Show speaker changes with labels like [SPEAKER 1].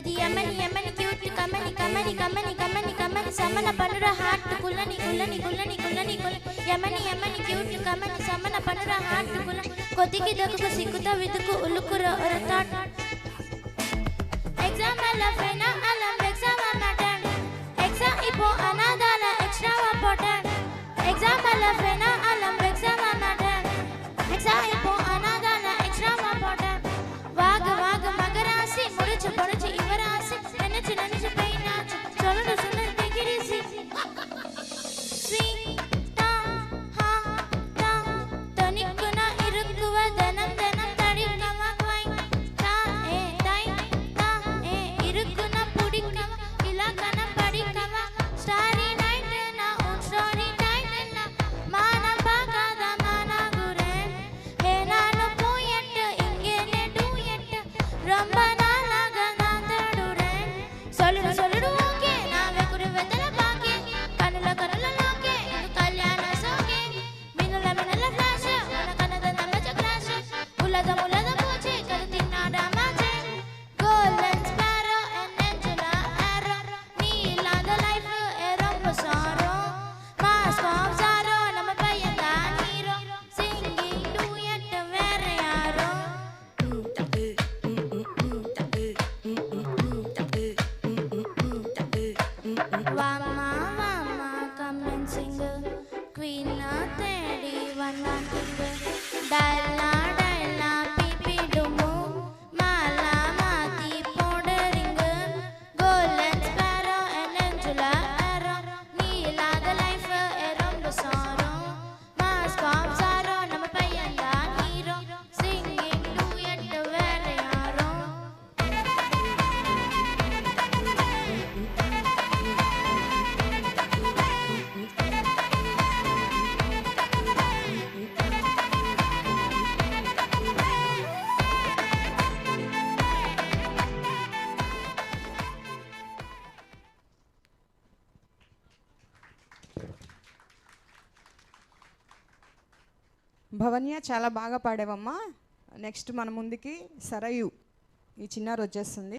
[SPEAKER 1] అది యమని యమని క్యూట్ కమని కమని కమని కమని కమని సమన పనుర హార్ట్ కులని కులని కులని కులని యమని యమని క్యూట్ కమని సమన పనుర హార్ట్ కుల కొద్దికి దొక్కుకు సిక్కుత విదుకు ఉలుకుర ఒరతాట్ ఎగ్జామ్ అలఫేనా అలం ఎగ్జామ్ అన్నటండి ఎగ్జామ్ ఇపో అనాదాల ఎక్స్ట్రా ఇంపార్టెంట్ ఎగ్జామ్ అలఫేనా అలం ఎగ్జామ్ అన్నటండి ఎగ్జామ్ ఇపో అనాదాల ఎక్స్ట్రా ఇంపార్టెంట్ వాగ వాగ మగరాసి ముడుచు పొడుచు ఇవరాసి నెనచి నెనచి పైనాచి చొలడు సున్నది తెగిరిసి స్వింగ్ టా హా టా తనిక్కున ఇరుక్కువ ధనం ధనం తడికవ క్వై టా ఏ టై టా ఏ ఇరుక్కున పుడికవ ఇలా కన పడికవ స్టారీ నైట్ నా ఓన్ స్టోరీ టైట్ నా మాన బాగాద మాన గురే హే నాను పోయట్ ఇంగేనే డూయట్ ரொம்ப நாளாக நான் தேடுறேன் சொல்லுடு சொல்லுடு ஓகே நான் வெகுரு வெத்தல பாக்கே கண்ணுல கண்ணுல லாக்கே இது கல்யாண சோகே மின்னல மின்னல ஃபிளாஷ் உனக்கனத நம்மச்ச கிராஷ் உலகம் உலகம் போச்சு கருத்தினாடா மாச்சே golden sparrow and Angela Arrow நீ இல்லாத லைஃப் ரொம்ப சாரோ மாஸ்க் ஆஃப் சாரோ நம்ம பையன் தான் ஹீரோ சிங்கிங் டூயட் வேற யாரோ Wama wama come and sing Queen na tedi one one king Dalla dalla pipi dumu Mala mati powdering Golden sparrow and Angela Arrow Neela the life romba sorrow Mask of sorrow nama paiyan daan hero Singing duet vera yaro
[SPEAKER 2] భవన్య చాలా బాగా పాడావమ్మా. Next మన ముందుకి సరయు ఈ చిన్నారి వచ్చేస్తుంది.